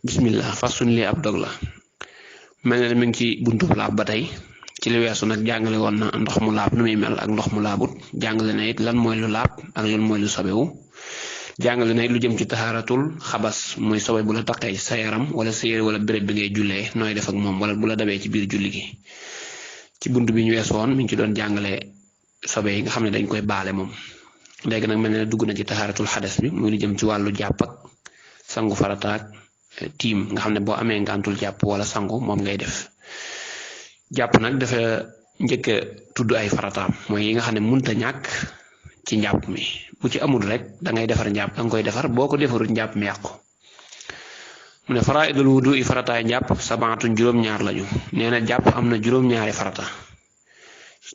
bismillah fasun li ab dog la mel na mi ngi ci buntu laab ba tey ci li weesu nag jàngale woon na ndox mu laab nu muy mel ak ndox mu laabut jàngale na it lan mooy lu laab ak lan mooy lu sobewu jàngale na it lu jëm ci taxaaratul xabas muy sobe bu la taqee ci sa yaram wala sa yére wala béréb bi ngay jullee nooy def ak moom wala bu la dabee ci biir julli gi ci buntu bi ñu weesu woon mi ngi ci doon jàngale sobe yi nga xam ne dañ koy baale moom léegi nag mel na dugg na ci taxaaratul xadas bi muy lu jëm ci wàllu jàpp ak sangu farataak tiim nga xam ne boo amee ngantul jàpp wala sangu moom ngay def jàpp nag dafa njëkk a tudd ay farataam mooy yi nga xam ne munta ñàkk ci njàpp mi bu ci amul rek da ngay defar njàpp da nga koy defar boo ko defarul njàpp mi yàqu mu ne faraidul wudu i farataay njàpp sabaatun juróom-ñaar lañu nee na jàpp am na juróom-ñaari farata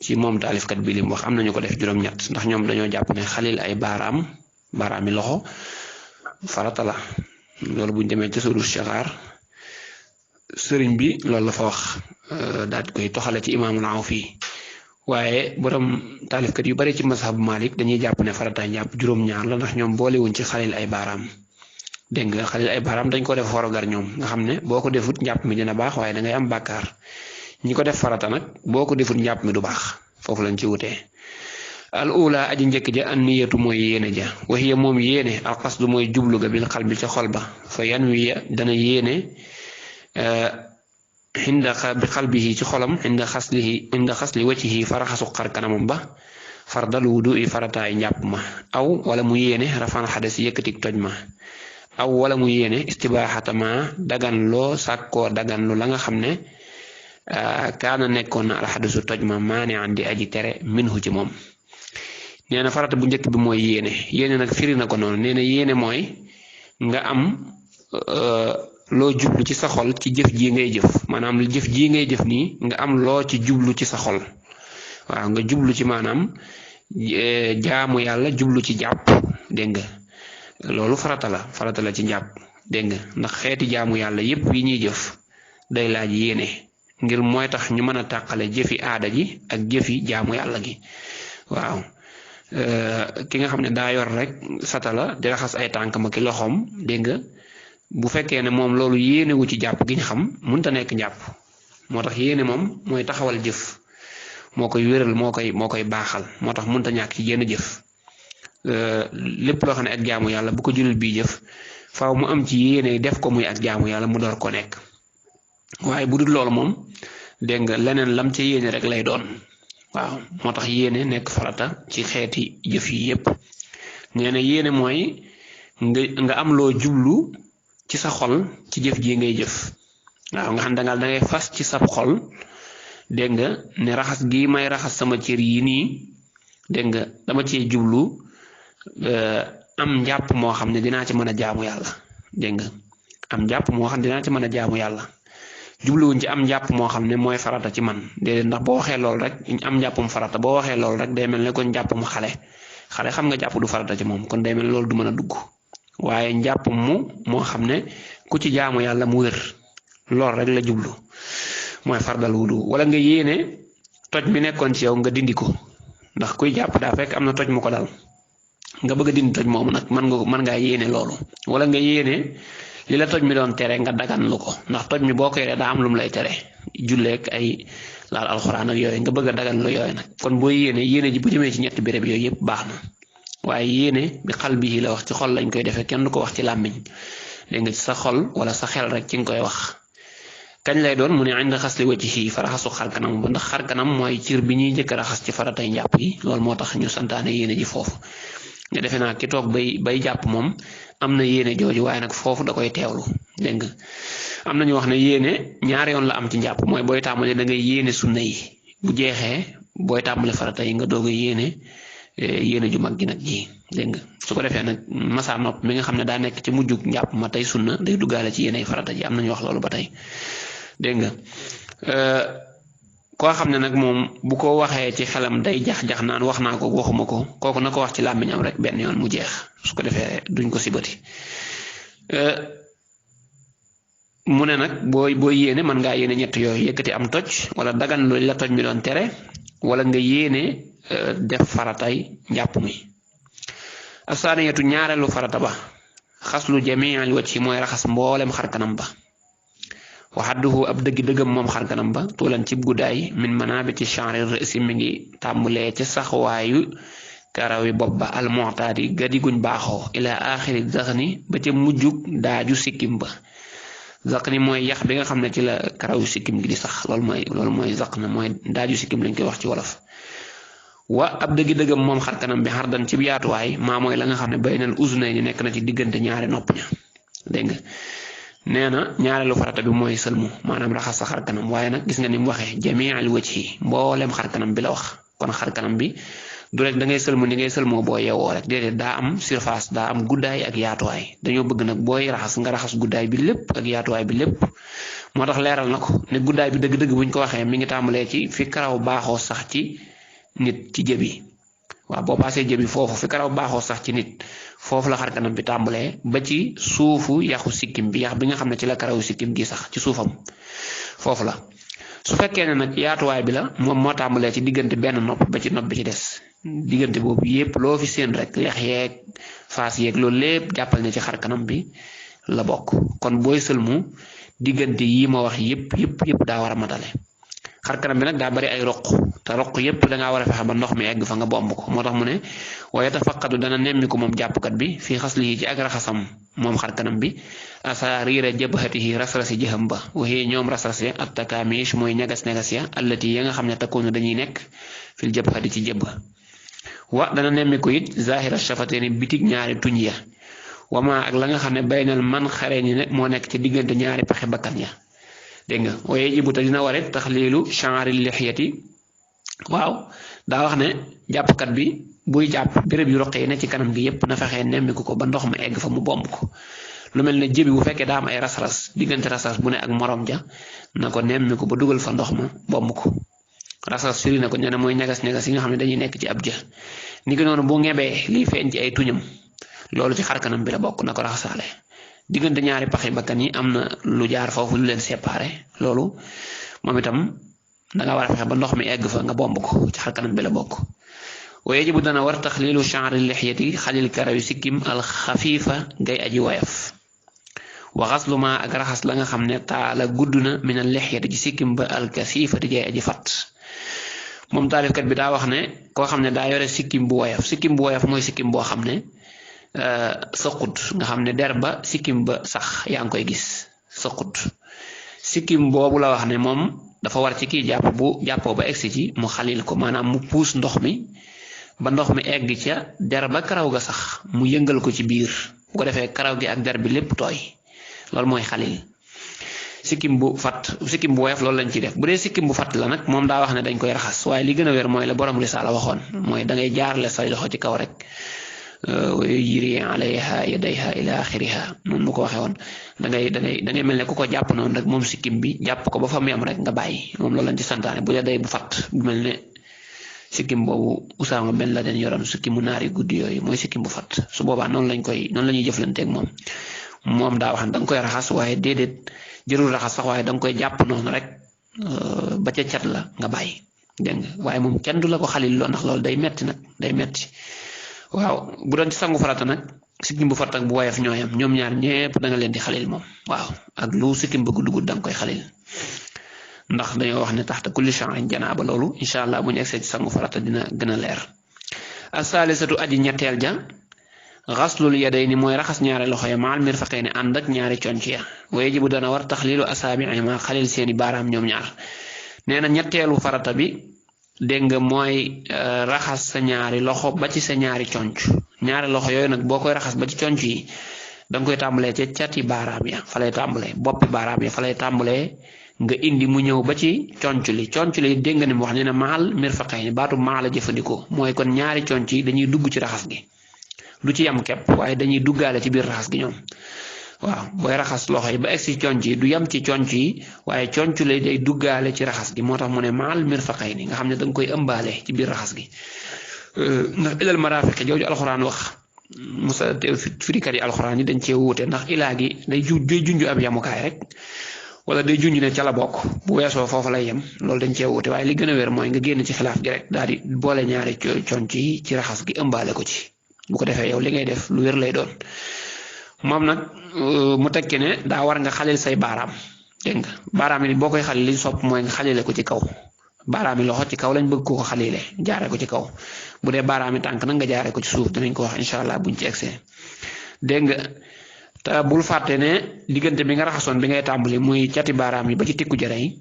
ci moom taalifkat bi lim wax am nañu ko def juróom-ñett ndax ñoom dañoo jàpp ne xalil ay baaraami loxo farata la loolu buñ demee ci suru shagaar sëriñ bi loolu la fa wax daal di koy toxale ci imaamul Awfi waaye borom taalifkat yu bari ci mazhabu Malik dañuy jàpp ne farataay njàpp juróom-ñaar la ndax ñoom boolewuñ ci xalil ay baaraam dégg nga xalil ay baaraam dañ ko def forogar ñoom nga xam ne boo ko defut njàpp mi dina baax waaye da ngay am bàkkaar ñi ko def farata nag boo ko defut njàpp mi du baax foofu lañ ci wutee al ula aji njëkk ja an niyatu mooy yéene ja waxiya moom yéene al qasdu mooy jublu ga bil xalbi ca xol ba fa yan wiya dana yéene xinda bi xalbihi ci xolam xinda xasli waccihi faraxasu xar kanamam ba fardal wudu i farataay njàpp ma aw wala mu yéene rafan xadas yëkkatik toj ma aw wala mu yéene istibaaxatama dagan loo sàkkoo dagan lu la nga xam ne kaana nekkoon na alxadasu toj ma maane andi aji tere minhu ci moom nee na farata bu njëkk bi mooy yéene nag firi na ko noonu nee na yéene mooy nga am loo jublu ci sa xol ci jëf ji ngay jëf maanaam jëf ji ngay jëf nii nga am loo ci jublu ci sa xol waaw nga jublu ci maanaam jaamu yàlla jublu ci jàpp dégg nga loolu farata la ci njàpp dégg nga ndax xeeti jaamu yàlla yépp yi ñuy jëf day laaj yéene ngir mooy tax ñu mën a tàqale jëfi aada ji ak jëfi jaamu yàlla gi waaw ki nga xam ne daa yor rek satala di raxas ay tànkam ak loxoom dégg nga bu fekkee ne moom loolu yéene wu ci jàpp gi ñu xam mënta nekk njàpp moo tax yéene moom mooy taxawal jëf moo koy wéral moo koy baaxal moo tax mënta ñàkk ci yenn jëf lépp loo xam ne ak jaamu yàlla bu ko jullit bii jëf faaw mu am ci yéene def ko muy ak jaamu yàlla mu door ko nekk waaye bu dul loolu moom dégg nga leneen lam ca yéene rek lay doon waaw moo tax yéene nekk farata ci xeeti jëf yi yépp nee na yéene mooy nga am loo jublu ci sa xol ci jëf ji ngay jëf waaw nga xam da ngay fas ci sa xol dégg nga ne raxas gi may raxas sama cër yi nii dégg nga dama cee jublu am njàpp moo xam ne dinaa ci mën a jaamu yàlla dégg nga am njàpp moo xam ne dinaa ci mën a jaamu yàlla jubluwuñ ci am njàpp moo xam ne mooy farata ci man déedéet ndax boo waxee loolu rek am njàppum farata boo waxee loolu rek day mel ne kon njàppum xale xam nga jàpp du farata ci moom kon day mel ne loolu du mën a dugg waaye njàpp moo xam ne ku ci jaamu yàlla mu wér lool rek la jublu mooy fardal wudu wala nga yéene toj mi nekkoon ci yow nga dindi ko ndax kuy jàpp daa fekk am na toj mu ko dal nga bëgg a dindi toj moomu nag mën ngaa yéene loolu wala nga yéene li la toj mi doon tere nga dagan lu ko ndax toj mi boo ko yoree daa am lu mu lay tere julleek ay laal alxuraan ak yooyu nga bëgg a dagan lu yooyu nag kon boo yéene ji bu jëmee ci ñetti béréb yooyu yëpp baax na waaye yéene bi xal bi la wax ci xol lañ koy defee kenn du ko wax ci làmmiñ dégg nga ci sa xol wala sa xel rek ci nga koy wax kañ lay doon mu ne ànd xasli wajhi fa raxasu xarkanam ba ndax xarkanam mooy cir bi ñuy njëkk a raxas ci faratay njàpp yi loolu moo tax ñu santaane yéene ji foofu nga defe naa ki toog bay jàpp moom am na yéene jooju waaye nag foofu da koy teewlu dégg nga am na ñu wax ne yéene ñaari yoon la am ci njàpp mooy booy tàmbale da ngay yéene sunna yi bu jeexee booy tàmbale farata yi nga doog a yéene ju mag gi nag ji dégg nga su ko defee nag masa nopp mi nga xam ne daa nekk ci mujjug njàpp ma tey sunna day duggaale ci yéene farata ji am nañu wax loolu ba tey dégg nga koo xam ne nag moom bu ko waxee ci xelam day jax-jax naan wax naa ko waxuma ko kooku na ko wax ci làmmiñam rek benn yoon mu jeex su ko defee duñ ko sibati mu ne nag booy yéene mën ngaa yéene ñett yooyu yëkkati am toj wala dagan lu la toj mi doon tere wala nga yéene def faratay njàpp mi asaaniyatu ñaareelu farata ba xaslu jamiil wajhi mooy raxas mboolem xar kanam ba waxadduhu ab dëgg-dëggam moom xar kanam ba tuulan cib guddaay min manabiti chanri rësi mi ngi tàmbalee ca saxwaayu karawi bopp ba almu'taadi gadi guñ baaxoo ila axiri zaxni ba ca mujjug daaju sikkim ba zaxni mooy yax bi nga xam ne ci la karawu sikkim gi di sax loolu mooy zaxna mooy daaju sikkim lañ koy wax ci wolof wa ab dëgg-dëggam moom xar kanam bi xardan ci yaatuwaay maa mooy la nga xam ne baynal uznay ni nekk na ci diggante ñaari nopp ña dégg nga nee na ñaareelu farata bi mooy sëlmu maanaam raxas sa xar kanam waaye nag gis nga ni mu waxee jamiil wajhi mboolem xar kanam bi la wax kon xar kanam bi du rek da ngay sëlmu ni ngay sëlmoo boo yeewoo rek déedéet daa am surface daa am guddaay ak yaatuwaay dañoo bëgg nag booy raxas nga raxas guddaay bi lépp ak yaatuwaay bi lépp moo tax leeral na ko ne guddaay bi dëgg-dëgg buñ ko waxee mi ngi tàmbalee ci fi karaw baaxoo sax ci nit ci jëbi waaw boo paasee jëbi foofu fi karaw baaxoo sax ci nit foofu la xar kanam bi tàmbalee ba ci suufu yaxu sikkim bi yax bi nga xam ne ci la karawu sikkim gi sax ci suufam foofu la su fekkee ne nag yaatuwaay bi la moom moo tàmbalee ci diggante benn nopp ba ci nopp bi ci des diggante boobu yépp loo fi seen rek lex yeeg faas yeeg loolu lépp jàppal ne ci xar kanam bi la bokk kon booy sëlmu diggante yi ma wax yépp daa war a matale xar kanam bi nag daa bari ay roq te roq yépp dangaa war a fexe ba ndox mi egg fa nga bomb ko moo tax mu ne wa yatafaqadu dana nemmi ko moom jàppkat bi fii xaslihi ci ak raxasam moom xar kanam bi asaariira jabhatihi rasrasi jëxam ba waxee ñoom rasrasi at takaamish mooy ñagas-ñagas ya allati ya nga xam ne takkoonu dañuy nekk fil jabhati ci jëbb wa dana nemmi ko it zahira shafateeni bitig ñaari tuñ ya wama ak la nga xam ne baynal man xare ni ne moo nekk ci diggante ñaari paxe bakkan ya dégg nga waaye jibuta dina waret taxliilu chanri lixyati waaw daa wax ne jàppkat bi buy jàpp béréb yu roqee ne ci kanam gi yépp na fexee nemmiku ko ba ndox ma egg fa mu bomb ko lu mel ne jëbi bu fekkee daa am ay ras-ras diggante ras-ras bu ne ak morom ja na ko nemmiku ba dugal fa ndox ma bomb ko ras-ras firi na ko ñene mooy ñagas-ñagas yi nga xam ne dañuy nekk ci ab jë ni ki noonu bu ngebee liy feeñ ci ay tuñam loolu ci xar kanam bi la bokk na ko raxasaale diggante ñaari paxi bakkan yi am na lu jaar foofu lu leen séparé loolu moom itam danga war a fexe ba ndox mi egg fa nga bomb ko ci xar kanam bi la bokk waaye yajibu dana war taxliilu chanri lixyati xalil karawi sikkim alxafiifa ngay aji woyof wa xaslu ma ak raxas la nga xam ne taala gudd na min al lixyati ci sikkim ba alkasiifati jay aji fat moom taalifkat bi daa wax ne koo xam ne daa yore sikkim bu woyof mooy sikkim boo xam ne sëqut nga xam ne der ba sikkim ba sax yaa ngi koy gis sëqut sikkim boobu la wax ne moom dafa war ci kii jàpp bu jàppoo ba egsi ci mu xalil ko maanaam mu puus ndox mi ba ndox mi egg ca der ba karaw ga sax mu yëngal ko ci biir bu ko defee karaw gi ak der bi lépp tooy loolu mooy xalil sikkim bu woyof loolu lañ ci def bu dee sikkim bu fatt la nag moom daa wax ne dañ koy raxas waaye li gën a wér mooy la borom risaala waxoon mooy da ngay jaarale say loxo ci kaw rek yiri alayha yadayha ila axiriha noonu mu ko waxee woon da ngay mel ne ku ko jàpp noonu rek moom sikkim bi jàpp ko ba fa mu yam rek nga bàyyi moom loolu lañ ci santaane bu dee day bu fatt bu mel ne sikkim boobu Usaama Ben Laden yoroon sikkimu naari guddi yooyu mooy sikkim bu fatt su boobaa noonu la ñuy jëflanteeg moom daa wax ne da nga koy raxas waaye déedéet jërul raxas sax waaye da nga koy jàpp noonu rek ba ca cat la nga bàyyi dégg nga waaye moom kenn du la ko xalil loo ndax loolu day metti waaw bu doon ci sangu farata nag sikkim bu fatt ak bu woyof ñooyam ñoom ñaar ñépp da nga leen di xalil moom waaw ak lu sikkim ba gudd da nga koy xalil ndax dañoo wax ne taxta kulli sha'rin janaaba loolu incha allah bu ñu egsee ci sangu farata dina gën a leer as-saalisatu aji ñetteel ja xaslul yadayni mooy raxas ñaari loxo ya maal mirfaqayni ànd ak ñaari conc ya wa yajibu dana war taxliilu asaabi'ihima xalil seeni baaraam ñoom ñaar nee na ñetteelu farata bi dégg nga mooy raxas sa ñaari loxo ba ci sa ñaari conc ñaari loxo yooyu nag boo koy raxas ba ci conc yi danga koy tàmbalee ca cati baaraam ya fa lay tàmbalee boppi baaraam ya fa lay tàmbalee nga indi mu ñëw ba ci conc li dégg nga ni mu wax ne maal mirfaqayni baatu maal la jëfandikoo mooy kon ñaari conc yi dañuy dugg ci raxas gi du ci yam kepp waaye dañuy duggaale ci biir raxas gi ñoom waaw booy raxas loxo yi ba egg si conc yi du yam ci conc yi waaye conc lay day duggaale ci raxas gi moo tax mu ne maal mirfaqayni nga xam ne danga koy ëmbaale ci biir raxas gi ndax ilal marafiqi jooju alxuraan wax musa firikat yi alxuraan yi dañ cee wuute ndax ilaa gi day junj ab yamukaay rek wala day junj ne ca la bokk bu weesoo foofu lay yem loolu dañ cee wuute waaye li gën a wér mooy nga génn ci xilaaf gi rek daal di boole ñaari conc yi ci raxas gi ëmbaale ko ci bu ko defee yow li ngay def lu wér lay doon moom nag mu tekki ne daa war nga xalil say baaraam dégg nga baaraam yi boo koy xalil li sopp mooy nga xalile ko ci kaw baaraam yi loxo ci kaw lañ bëgg ko xalile jaare ko ci kaw bu dee baaraam yi tànk nag nga jaare ko ci suuf dinañ ko wax incha allah buñ ci egsee dégg nga te bul fàtte ne diggante bi nga raxasoon bi ngay tàmbali muy cati baaraam yi ba ci tikku jara yi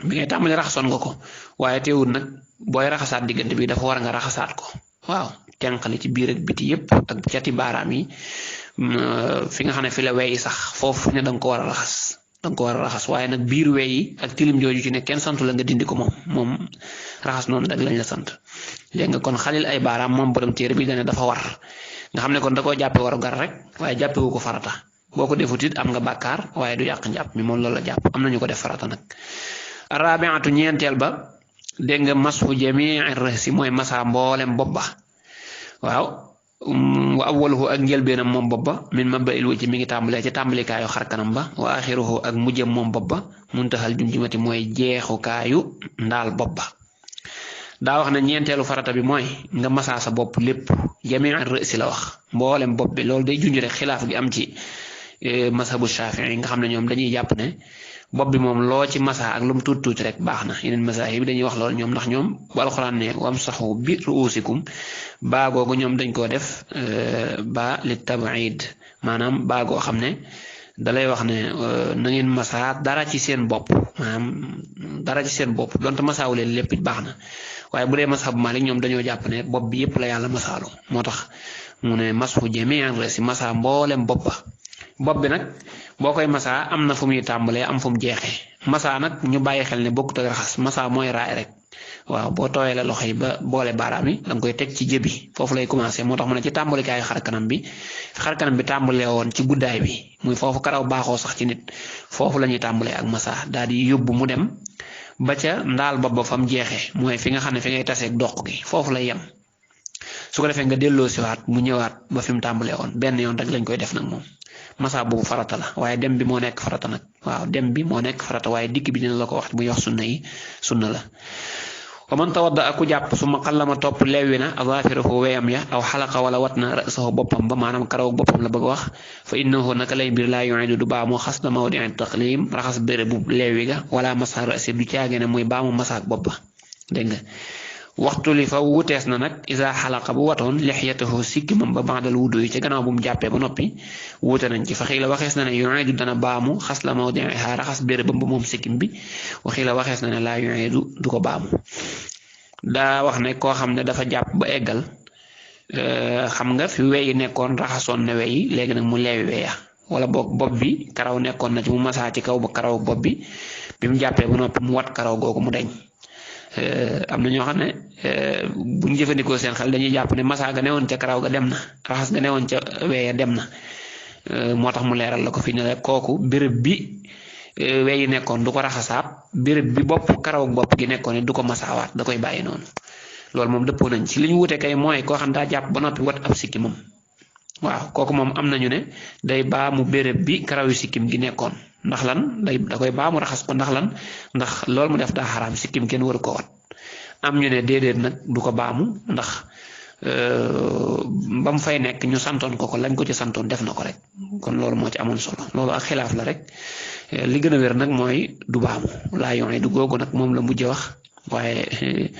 bi ngay tàmbali raxasoon nga ko waaye teewul nag booy raxasaat diggante bi dafa war nga raxasaat ko waaw tenqali ci biir ak biti yépp ak cati baaraam yi fi nga xam ne fi la weyi sax foofu ne danga ko war a raxas danga ko war a raxas waaye nag biir weyi ak tilim jooju ci ne kenn santu la nga dindi ko moom raxas noonu rek lañ la sant léegi nga kon xalil ay baaraam moom borom téere bi dane dafa war nga xam ne kon da koo jàppe waru gar rek waaye jàppewu ko farata boo ko defut it am nga bàkkaar waaye du yàq njàpp mi moom loolu la jàpp am nañu ko def farata nag arabiatu ñeenteel ba dégg nga mashu jamii rasi mooy masa mboolem bopp ba waaw wa awwaluhu ak njëlbeenam moom bopp ba min mabda'il wajhi mi ngi tàmbalee ci tàmbalikaayu xarkanam ba wa axiruhu ak mujjëm moom bopp ba muntahal jumjumati mooy jeexukaayu ndaal bopp ba daa wax ne ñeenteelu farata bi mooy nga masaa sa bopp lépp jamii rasi la wax mboolem bopp bi loolu day junj rek xilaaf gi am ci mazhabu Shaafi'i nga xam ne ñoom dañuy jàpp ne bopp bi moom loo ci masa ak lu mu tuuti tuuti rek baax na yeneen masaahib bi dañuy wax loolu ñoom ndax ñoom bu alxuraan ne wamsahu bi ruusikum baa googu ñoom dañ koo def ba li tabaid maanaam baa goo xam ne dalay wax ne na ngeen masa dara ci seen bopp maanaam dara ci seen bopp donte masaawu leen lépp it baax na waaye bu dee mazhab Maalik ñoom dañoo jàpp ne bopp bi yépp la yàlla masaalu moo tax mu ne mashu jami'an rasi masa mboolem bopp ba bopp bi nag boo koy masa am na fu muy tàmbalee am fu mu jeexee masa nag ñu bàyyi xel ne bokkut ak raxas masa mooy raay rek waaw boo tooyee la loxo yi ba boole baaraam yi da nga koy teg ci jëbi foofu lay commencé moo tax mu ne ci tàmbalikaayu xarkanam bi tàmbalee woon ci guddaay bi muy foofu karaw baaxoo sax ci nit foofu la ñuy tàmbalee ak masa daal di yóbbu mu dem ba ca ndaal bopp ba fa mu jeexee mooy fi nga xam ne fi ngay taseeg doq gi foofu lay yem su ko defee nga delloo siwaat mu ñëwaat ba fi mu tàmbalee woon benn yoon rek lañ koy def nag moom masa boobu farata la waaye dem bi moo nekk farata nag waaw dem bi moo nekk farata waaye dikk bi dina la ko wax muy wax sunna la wa man tawadda aku jàpp su ma xallama topp leewi na azafirahu weyam ya aw xalaqa wala wat na rasahu boppam ba maanaam karaw boppam la bëgg wax fa innahu naka lay mbir laa yu'idu du baamu xas na mawdi'i taqlim raxas bérébu leewi ga wala masa rasi du caage ne muy baamu masaak bopp ba dégg nga waxtu li fa wutees na nag isa xalaqa bu watoon lixyatahu sikkimam ba ba'dal wudu yi ca gannaaw bu mu jàppee ba noppi wuute nañ ci fa xii la waxees na ne yu'idu dana baamu xas la mawdi'iha raxas bérébam ba moom sikkim bi waxii la waxees na ne laa yu'idu du ko baamu daa wax ne koo xam ne dafa jàpp ba eggal xam nga fi weyi nekkoon raxasoon na weyi léegi nag mu leewi weya wala boog bopp bi karaw nekkoon na ci mu masaa ci kaw ba karaw bopp bi mu jàppee ba noppi mu wat karaw googu mu deñ am na ñoo xam ne buñ jëfandikoo seen xel dañuy jàpp ne masa ga newoon ca karaw ga dem na raxas ga newoon ca weya dem na moo tax mu leeral la ko fi ne la kooku béréb bi weyi nekkoon du ko raxasaat béréb bi karaw bopp gi nekkoon du ko masaawaat da koy bàyyi noonu loolu moom dëppoo nañ ci li ñu wute kay mooy koo xam daa jàpp ba noppi wat ab sikki moom waaw kooku moom am nañu ne day baamu béréb bi karaw yu sikkim gi nekkoon ndax lan da koy baamu raxas ko ndax lan ndax loolu mu def daa xaraam sikkim kenn waru ko wat am ñu ne déedéet nag du ko baamu ndax ba mu fay nekk ñu santoon ko lañ ko ci santoon def na ko rek kon loolu moo ci amoon solo loolu ak xilaaf la rek li gën a wér nag mooy du baamu laa yoon du googu nag moom la mujj wax waaye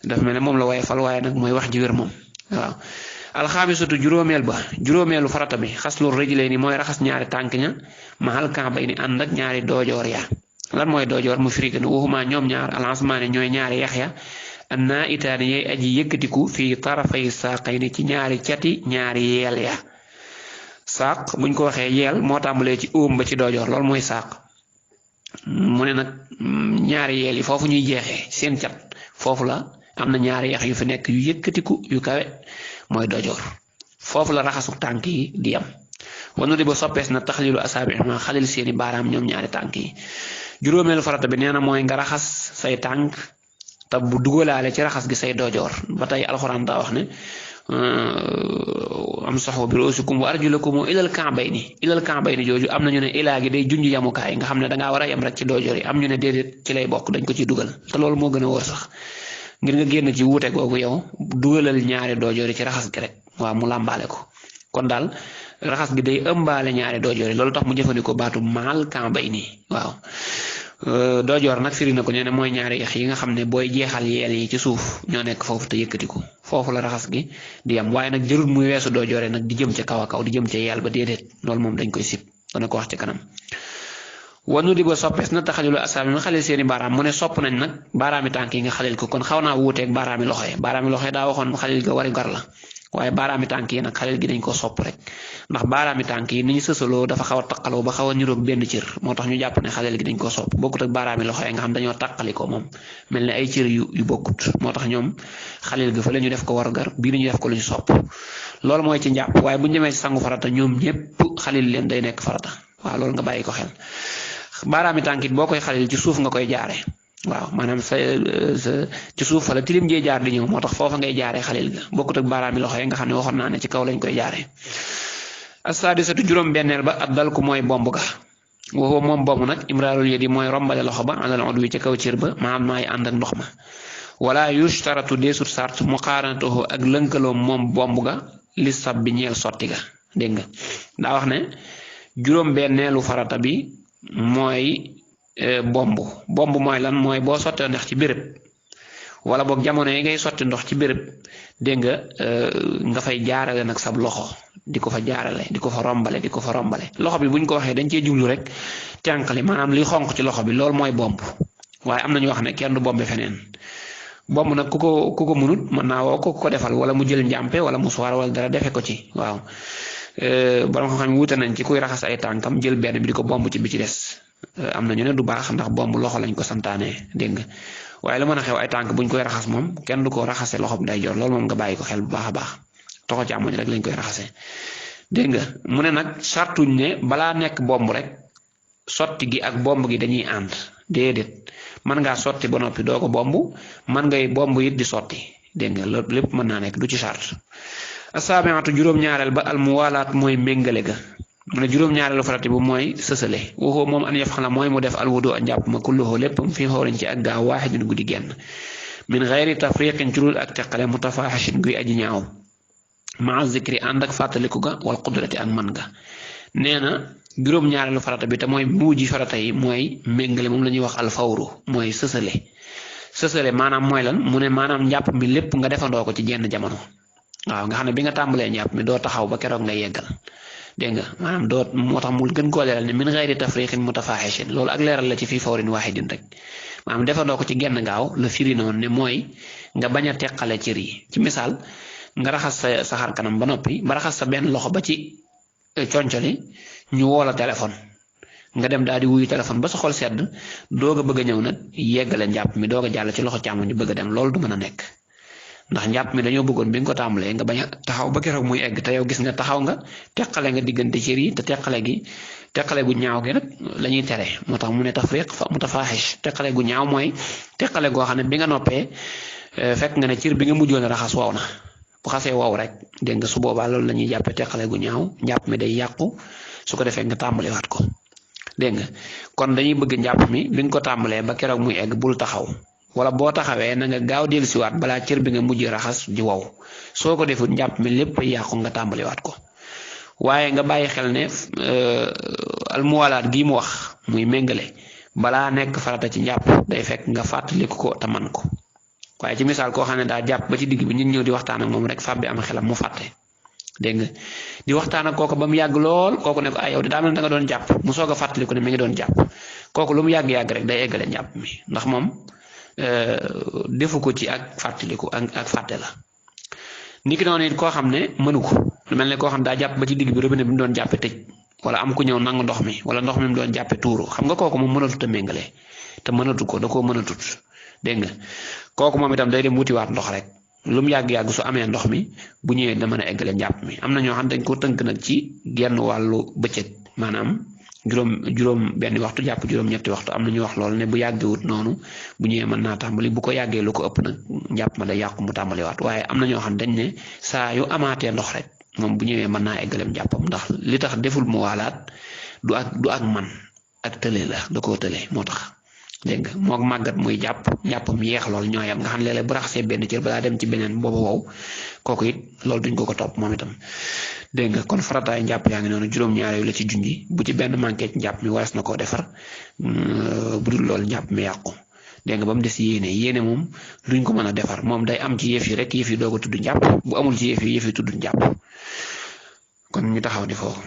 dafa mel ne moom la waaye fal waaye nag mooy wax ji wér moom waaw alxaamisatu juróomeelu farata bi xaslu rijlayni mooy raxas ñaari tànk ña mahal ka'bayni ànd ak ñaari doojoor ya lan mooy doojoor mu firi ne waxuma ñoom ñaar alansmaani ñooy ñaari yax ya annaa itaani yey aji yëkkatiku fii tarafay saaqayni ci ñaari cati ñaari yeel ya saaq buñ ko waxee yeel moo tàmbalee ci óom ba ci doojoor loolu mooy saaq mu ne nag ñaari yeel yi foofu ñuy jeexee seen cat foofu la am na ñaari yax yu fi nekk yu yëkkatiku yu kawe mooy dojoor foofu la raxasu tànk yi di am wanu di ba soppees na taxlilu asaabi ma xalil seeni baaraam ñoom ñaari tànk yi juróomeelu farata bi nee na mooy nga raxas say tànk te bu dugalaale ci raxas gi say dojoor ba tey alxuraan daa wax ne amsahu bi ruusikum wa arjulakum ilal ka'bayni jooju am na ñu ne ilaa gi day junj yamukaay nga xam ne dangaa war a yem rek ci dojoor yi am ñu ne déedéet ci lay bokk dañ ko ciy dugal te loolu moo gën a wóor sax ngir nga génn ci wuute googu yow dugalal ñaari doojoor yi ci raxas gi rek waaw mu làmbaale ko kon daal raxas gi day ëmbaale ñaari doojoor yi loolu tax mu jëfandikoo baatu maal ka'bayni waaw doojoor nag firi na ko nee na mooy ñaari yax yi nga xam ne booy jeexal yeel yi ci suuf ñoo nekk foofu te yëkkatiku foofu la raxas gi di yam waaye nag jërul muy weesu doojoore nag di jëm ca kaw a kaw di jëm ca yeel ba déedéet loolu moom dañ koy sib dana ko wax ci kanam wanu di ba soppees na taxalilu asaabi nga xalil seeni baaraam mu ne sopp nañ nag baaraami tànk yi nga xalil ko kon xaw naa wuuteeg baaraami loxo yi daa waxoon xalil ga wari gar la waaye baaraami tànk yi nag xalil gi dañ ko sopp rek ndax baaraami tànk yi ni ñu sësaloo dafa xaw a taqaloo ba xaw a niroog benn cër moo tax ñu jàpp ne xalil gi dañ ko sopp bokkut ak baaraami loxo yi nga xam dañoo taqali ko moom mel ne ay cër yu bokkut moo tax ñoom xalil ga fa la ñu def ko war gar bii ñu def ko lu ñu sopp loolu mooy ci njàpp waaye bu ñu demee ci sangu farata ñoom ñëpp xalil leen day nekk farata waaw loolu nga bàyyi ko xel baaraami tànk it boo koy xalil ci suuf nga koy jaare waaw maanaam sa ci suuf fa la tilim jee jaar di ñëw moo tax foofa ngay jaaree xalil ga bokkut ak baaraami loxo yi nga xam ne waxoon naa ne ci kaw lañ koy jaaree as-sadisatu juróom-benneel ba ak dal ku mooy bomb ga waxoo moom bomb nag imraalul yadi mooy rombale loxo ba alal udwi ci kaw cër ba maanaam maay ànd ak ndox ma wala yushtaratu deesut sart muqaaranatuhu ak lënkaloom moom bomb ga li sab bi ñeel sotti ga dégg nga daa wax ne juróom-benneelu farata bi mooy bomb mooy lan mooy boo sottee ndox ci béréb wala boog jamono yi ngay sotti ndox ci béréb dégg nga fay jaarale nag sab loxo di ko fa jaarale di ko fa rombale loxo bi buñ ko waxee dañ cee jublu rek tànkali maanaam li xonq ci loxo bi loolu mooy bomb waaye am na ñu wax ne kenn du bombe feneen bomb nag ku ko mënut mën naa woo ko defal wala mu jël njàmpe wala mu soir wala dara defe ko ci waaw borom xam-xam wuute nañ ci kuy raxas ay tànkam jël benn bi di ko bomb ci bi ci des am na ñu ne du baax ndax bomb loxo lañ ko santaane dégg nga waaye la mën a xew ay tànk buñ koy raxas moom kenn du ko raxase loxo bi day jor loolu moom nga bàyyi ko xel bu baax a baax toxo ci amoñ rek lañ koy raxase dégg nga mu ne nag sartuñ ne balaa nekk bomb rek sotti gi ak bomb gi dañuy ànd déedéet mën ngaa sotti ba noppi doo ko bomb mën ngay bomb it di sotti dégg nga loolu lépp mën naa nekk du ci sart asaabiatu juróom-ñaareel ba almuwalaat mooy méngale ga mu ne juróom-ñaareelu farati bu mooy sësale waxoo moom an yaf xala mooy mu def alwudu a njàpp ma kulluhu léppam fii xooriñ ci ak gaaw waaxidin guddi genn min xayri tafriqin ci dul ak teqale mutafaaxishin guy aji ñaaw maa zikri ànd ak fàttaliku ga wal qudrati ak man ga nee na juróom-ñaareelu farata bi te mooy mujji farata yi mooy méngale moom la ñuy wax alfawru mooy sësale maanaam mooy lan mu ne maanaam njàpp mi lépp nga defandoo ko ci jenn jamono waaw nga xam ne bi nga tàmbalee njàpp mi doo taxaw ba keroog nga yeggal dégg nga maanaam doo moo tax mu gën koo leeral ne min xayri tafriqin mutafaaxishin loolu ak leeral la ci fii fawrin waaxidin rek maanaam defandoo ko ci genn gaaw la firi noonu ne mooy nga bañ a teqale cër yi ci misaal nga raxas sa xar kanam ba noppi ba raxas sa benn loxo ba ci concoli ñu woo la téléphone nga dem daal di wuyu téléphone ba sa xol sedd doog a bëgg a ñëw nag yeggale njàpp mi doog a jàll ci loxo càmmoñ ñu bëgg a dem loolu du mën a nekk ndax njàpp mi dañoo bëggoon bi nga ko tàmbalee nga bañ a taxaw ba keroog muy egg te yow gis nga taxaw nga teqale nga diggante cër yi te teqale gu ñaaw gi nag la ñuy tere moo tax mu ne tafriq fa mutafaaxish teqale gu ñaaw mooy teqale goo xam ne bi nga noppee fekk nga ne cër bi nga mujjoon raxas wow na bu xasee wow rek dégg nga su boobaa loolu la ñuy jàppee teqale gu ñaaw njàpp mi day yàqu su ko defee nga tàmbaliwaat ko dégg nga kon dañuy bëgg njàpp mi bi nga ko tàmbalee ba keroog muy egg bul taxaw wala boo taxawee na nga gaaw dellusiwaat balaa cër bi nga mujj raxas di wow soo ko defut njàpp mi lépp yàqu nga tàmbaliwaat ko waaye nga bàyyi xel ne almuwalaat gii mu wax muy méngale balaa nekk farata ci njàpp day fekk nga fàttaliku ko te man ko waaye ci misaal koo xam ne daa jàpp ba ci digg bi nit ñëw di waxtaan ak moom rek fab bi am xelam mu fàtte dégg nga di waxtaan ak kooku ba mu yàgg lool kooku ne ko ay yow daa mel ne da nga doon jàpp mu soog a fàttaliku ne mi ngi doon jàpp kooku lu mu yàgg-yàgg rek day eggale njàpp mi ndax moom defu ko ci ak fàttaliku ak fàtte la ni ki noonu it koo xam ne mënu ko lu mel ne koo xam daa jàpp ba ci digg bi robinet bi mu doon jàppe tëj wala am ku ñëw nangu ndox mi wala ndox mi mu doon jàppe tuuru xam nga kooku moom mënatut a méngale te mënatu ko da koo mënatut dégg nga kooku moom itam day dem wutiwaat ndox rek lu mu yàgg-yàgg su amee ndox mi bu ñëwee da mën a eggale njàpp mi am na ñoo xam dañ ko tënk nag ci genn wàllu bëccëg maanaam juróom benn waxtu jàpp juróom-ñetti waxtu am na ñu wax loolu ne bu yàggewut noonu bu ñëwee mën naa tàmbali bu ko yàggee lu ko ëpp nag njàpp ma day yàqu mu tàmbaliwaat waaye am na ñoo xam dañ ne saa yu amaatee ndox rek moom bu ñëwee mën naa eggalem njàppam ndax li tax deful mu waalaat du ak man ak tële la da koo tële moo tax dégg nga mook màggat muy jàppam yeex lool ñooyam nga xam ne léeg-léeg bu raxasee benn cër balaa dem ci beneen booba wow kooku it loolu duñ ko topp moom itam dégg nga kon farataay njàpp yaa ngi noonu juróom-ñaar yooyu la ci junji bu ci benn manqué ci njàpp mi waras na koo defar bu dul loolu njàpp mi yàqu dégg nga ba mu des yéene moom luñ ko mën a defar moom day am ci yëf yi rek yëf yi doog a tudd njàpp bu amul ci yëf yi tudd njàpp kon ñu taxaw ni foofu